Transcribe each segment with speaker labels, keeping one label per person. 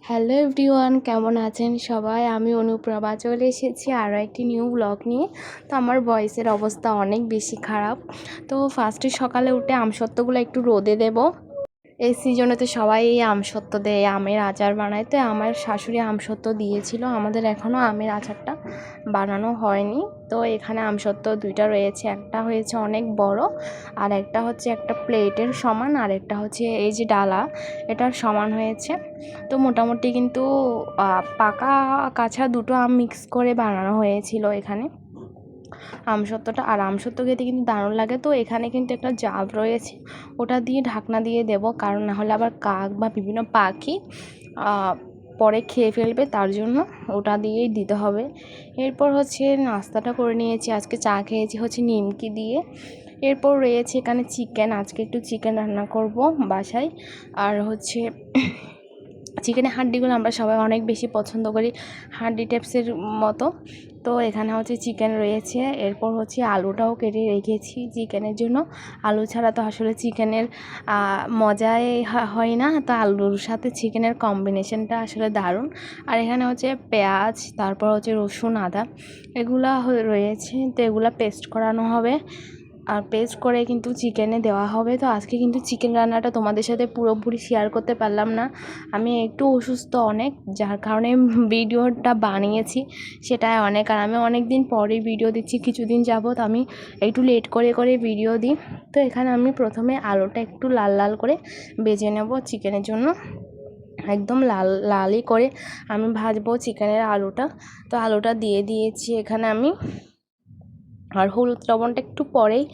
Speaker 1: Hello everyone, কেমন আছেন সবাই? আমি অনুপ্রভা চলে এসেছি আরও একটি নিউ ব্লগ নিয়ে। তো আমার ভয়েসের অবস্থা অনেক বেশি খারাপ। তো ফার্স্টে সকালে উঠে আমসত্ত্বগুলো একটু রোদে দেব। এই সিজনে তো সবাই এই আমসত্ত্ব দেয়, আমের আচার বানায়। তো আমার শাশুড়ি আমসত্ত্ব দিয়েছিল, আমাদের এখনও আমের আচারটা বানানো হয়নি। তো এখানে আমসত্ত্ব দুইটা রয়েছে, একটা হয়েছে অনেক বড়, আর একটা হচ্ছে একটা প্লেটের সমান, আর একটা হচ্ছে এই যে ডালা এটার সমান হয়েছে। তো মোটামুটি কিন্তু পাকা কাঁচা দুটো আম মিক্স করে বানানো হয়েছিল এখানে আমসত্ত্বটা। আর আমসত্ত্ব খেতে কিন্তু দারুণ লাগে। তো এখানে কিন্তু একটা জাল রয়েছে, ওটা দিয়ে ঢাকনা দিয়ে দেব, কারণ না হলে আবার কাক বা বিভিন্ন পাখি পরে খেয়ে ফেলবে, তার জন্য ওটা দিয়েই দিতে হবে। এরপর হচ্ছে নাস্তাটা করে নিয়েছি, আজকে চা খেয়েছি হচ্ছে নিমকি দিয়ে। এরপর রয়েছে এখানে চিকেন, আজকে একটু চিকেন রান্না করব বাসায়। আর হচ্ছে চিকেনের হাড্ডিগুলো আমরা সবাই অনেক বেশি পছন্দ করি, হাড্ডি টাইপসের মতো। তো এখানে হচ্ছে চিকেন রয়েছে। এরপর হচ্ছে আলুটাও কেটে রেখেছি চিকেনের জন্য। আলু ছাড়া তো আসলে চিকেনের মজাই হয় না। তো আলুর সাথে চিকেনের কম্বিনেশনটা আসলে দারুণ। আর এখানে হচ্ছে পেঁয়াজ, তারপর হচ্ছে রসুন, আদা এগুলা রয়েছে। তো এগুলা পেস্ট করানো হবে, আর পেস্ট করে কিন্তু চিকেনে দেওয়া হবে। তো আজকে কিন্তু চিকেন রান্নাটা তোমাদের সাথে পুরোপুরি শেয়ার করতে পারলাম না, আমি একটু অসুস্থ অনেক, যার কারণে ভিডিওটা বানিয়েছি সেটাই অনেক। আর আমি অনেক দিন পরে ভিডিও দিচ্ছি, কিছুদিন যাবত আমি একটু লেট করে করে ভিডিও দিই। তো এখানে আমি প্রথমে আলুটা একটু লাল লাল করে ভেজে নেব চিকেনের জন্য, একদম লাল লালই করে আমি ভাজবো চিকেনের আলুটা। তো আলুটা দিয়ে দিয়েছি এখানে আমি, আর হলুদ লবণটা একটু পরেই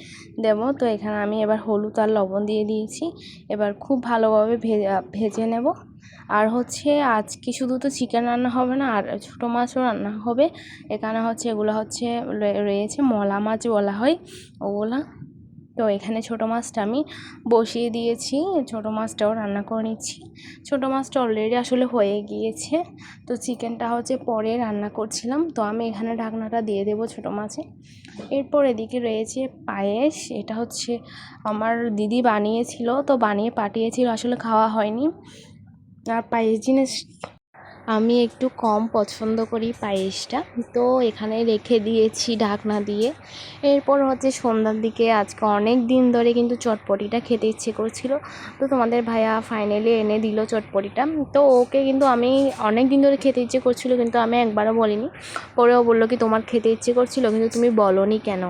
Speaker 1: দেবো। তো এখানে আমি এবার হলুদ আর লবণ দিয়ে দিয়েছি, এবার খুব ভালোভাবে ভেজে নেব। আর হচ্ছে আজকে শুধু তো চিকেন রান্না হবে না, আর ছোটো মাছও রান্না হবে। এখানে হচ্ছে এগুলো হচ্ছে রয়েছে মলা মাছ বলা হয় ওগুলা। তো এখানে ছোটো মাছটা আমি বসিয়ে দিয়েছি, ছোটো মাছটাও রান্না করে নিচ্ছি। ছোটো মাছটা অলরেডি আসলে হয়ে গিয়েছে, তো চিকেনটা হচ্ছে পরে রান্না করছিলাম। তো আমি এখানে ঢাকনাটা দিয়ে দেবো ছোটো মাছে। এরপর এদিকে রয়েছে পায়েস, এটা হচ্ছে আমার দিদি বানিয়েছিল, তো বানিয়ে পাঠিয়েছিল, আসলে খাওয়া হয়নি। আর পায়েস জিনিস আমি একটু কম পছন্দ করি পায়েসটা, তো এখানে রেখে দিয়েছি ঢাকনা দিয়ে। এরপর হচ্ছে সন্ধ্যার দিকে আজকে অনেক দিন ধরে কিন্তু চটপটিটা খেতে ইচ্ছে করছিল, তো তোমাদের ভাইয়া ফাইনালি এনে দিল চটপটিটা। তো ওকে কিন্তু আমি অনেক দিন ধরে খেতে ইচ্ছে করছিল, কিন্তু আমি একবারও বলিনি। পরেও বললো কি তোমার খেতে ইচ্ছে করছিল কিন্তু তুমি বলোনি কেন।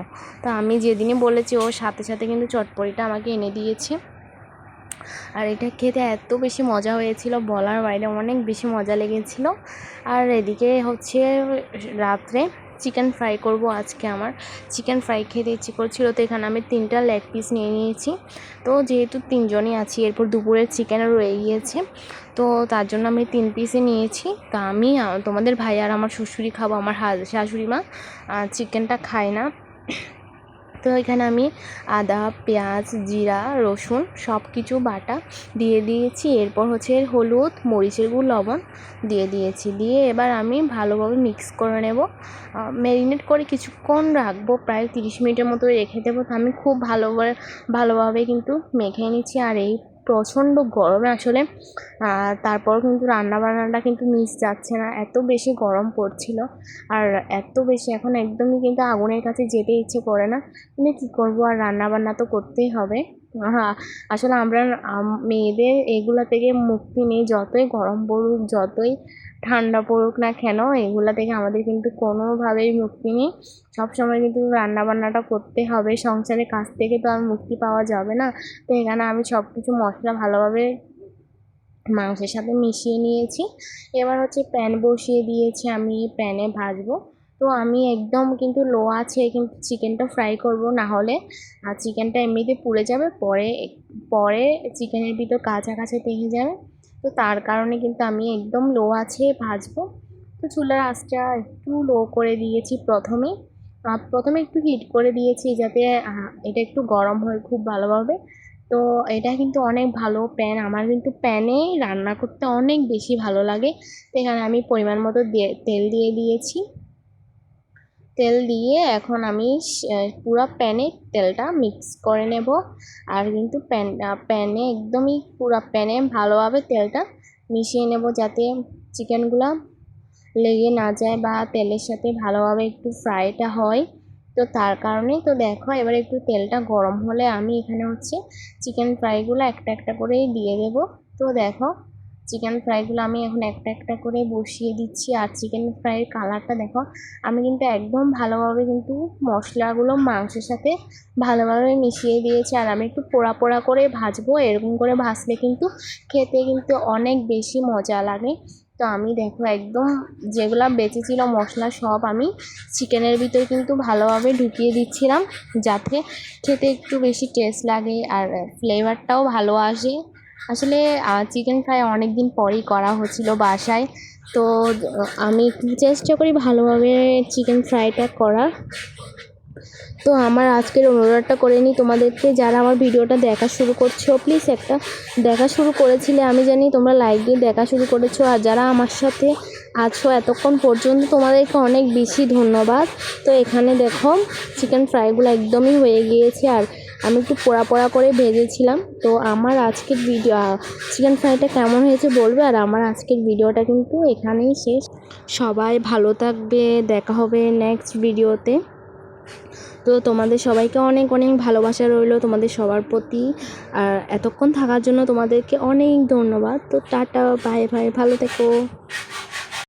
Speaker 1: তো আমি যেদিনই বলেছি ওর সাথে সাথে কিন্তু চটপটিটা আমাকে এনে দিয়েছে। আর এটা খেতে এত বেশি মজা হয়েছিল, বলার বাইরে অনেক বেশি মজা লেগেছিল। আর এদিকে হচ্ছে রাত্রে চিকেন ফ্রাই করব আজকে, আমার চিকেন ফ্রাই খেতে ইচ্ছে করছিল। তো এখানে আমি 3টা লেগ পিস নিয়ে নিয়েছি, তো যেহেতু 3জনই আছি, এরপর দুপুরের চিকেনও রয়ে গিয়েছে, তো তার জন্য আমি 3 পিসই নিয়েছি। তো আমি তোমাদের ভাই আর আমার শ্বশুরি খাবো, আমার শাশুড়ি মা চিকেনটা খায় না। তো এখানে আমি আদা, পেঁয়াজ, জিরা, রসুন সব কিছু বাটা দিয়ে দিয়েছি। এরপর হচ্ছে হলুদ, মরিচের গুঁড়ো, লবণ দিয়ে দিয়েছি। দিয়ে এবার আমি ভালোভাবে মিক্স করে নেব, ম্যারিনেট করে কিছুক্ষণ রাখবো, প্রায় 30 মিনিটের মতো রেখে দেবো। তো আমি খুব ভালোভাবে কিন্তু মেখে নিচ্ছি। আর এই প্রচণ্ড গরমে আসলে তারপর কিন্তু রান্নাবান্নাটা কিন্তু মিস যাচ্ছে না, এত বেশি গরম পড়ছিল। আর এত বেশি এখন একদমই কিন্তু আগুনের কাছে যেতে ইচ্ছে করে না, কিন্তু কী করবো, আর রান্নাবান্না তো করতেই হবে। হ্যাঁ, আসলে আমরা মেয়েদের এগুলা থেকে মুক্তি নেই, যতই গরম পড়ুক, যতই ঠান্ডা পড়ুক না কেন, এগুলা থেকে আমাদের কিন্তু কোনোভাবেই মুক্তি নেই। সবসময় কিন্তু রান্নাবান্নাটা করতে হবে, সংসারের কাজ থেকে তো আর মুক্তি পাওয়া যাবে না। তো এখানে আমি সব কিছু মশলা ভালোভাবে মাংসের সাথে মিশিয়ে নিয়েছি। এবার হচ্ছে প্যান বসিয়ে দিয়েছি, আমি প্যানে ভাজবো। তো আমি একদম কিন্তু লো আছে কিন্তু চিকেনটা ফ্রাই করব, না হলে আর চিকেনটা এমনিতে পুড়ে যাবে, পরে পরে চিকেনের ভিতর কাঁচা কাঁচা থেকে যাবে। তো তার কারণে কিন্তু আমি একদম লো আছে ভাজবো। তো চুলার আঁচটা একটু লো করে দিয়েছি প্রথমে একটু হিট করে দিয়েছি, যাতে এটা একটু গরম হয় খুব ভালোভাবে। তো এটা কিন্তু অনেক ভালো প্যান, আমার কিন্তু প্যানে রান্না করতে অনেক বেশি ভালো লাগে। তো এখানে আমি পরিমাণ মতো তেল দিয়ে দিয়েছি। তেল দিয়ে এখন আমি পুরো প্যানে তেলটা মিক্স করে নেব। আর কিন্তু প্যানে একদমই পুরো প্যানে ভালোভাবে তেলটা মিশিয়ে নেব যাতে চিকেনগুলো লেগে না যায় বা তেলের সাথে ভালোভাবে একটু ফ্রাইটা হয়। তো তার কারণেই তো দেখো এবার একটু তেলটা গরম হলে আমি এখানে হচ্ছে চিকেন ফ্রাইগুলো একটা একটা করে দিয়ে দেব। তো দেখো চিকেন ফ্রাইগুলো আমি এখন একটা একটা করে বসিয়ে দিচ্ছি। আর চিকেন ফ্রাইয়ের কালারটা দেখো, আমি কিন্তু একদম ভালোভাবে কিন্তু মশলাগুলো মাংসের সাথে ভালোভাবে মিশিয়ে দিয়েছি। আর আমি একটু পোড়া পোড়া করে ভাজবো, এরকম করে ভাজলে কিন্তু খেতে কিন্তু অনেক বেশি মজা লাগে। তো আমি দেখো একদম যেগুলো বেঁচে ছিল মশলা সব আমি চিকেনের ভিতরে কিন্তু ভালোভাবে ঢুকিয়ে দিচ্ছিলাম, যাতে খেতে একটু বেশি টেস্ট লাগে আর ফ্লেভারটাও ভালো আসে। আসলে চিকেন ফ্রাই অনেক দিন পরেই করা হচ্ছিল বাসায়, তো আমি একটু চেষ্টা করি ভালোভাবে চিকেন ফ্রাইটা করার। তো আমার আজকের অনুরোধটা করে নিই তোমাদেরকে, যারা আমার ভিডিওটা দেখা শুরু করছো প্লিজ একটা দেখা শুরু করেছিলে আমি জানি তোমরা লাইক দিয়ে দেখা শুরু করেছো, আর যারা আমার সাথে আছো এতক্ষণ পর্যন্ত তোমাদেরকে অনেক বেশি ধন্যবাদ। তো এখানে দেখো চিকেন ফ্রাইগুলো একদমই হয়ে গিয়েছে, আর আমি একটু পোড়া পোড়া করে ভেজেছিলাম। তো আমার আজকের ভিডিও চিকেন ফ্রাইটা কেমন হয়েছে বলবে, আর আমার আজকের ভিডিওটা কিন্তু এখানেই শেষ। সবাই ভালো থাকবে, দেখা হবে নেক্সট ভিডিওতে। তো তোমাদের সবাইকে অনেক অনেক ভালোবাসা রইলো তোমাদের সবার প্রতি, আর এতক্ষণ থাকার জন্য তোমাদেরকে অনেক ধন্যবাদ। তো টাটা, বাই বাই, ভালো থেকো।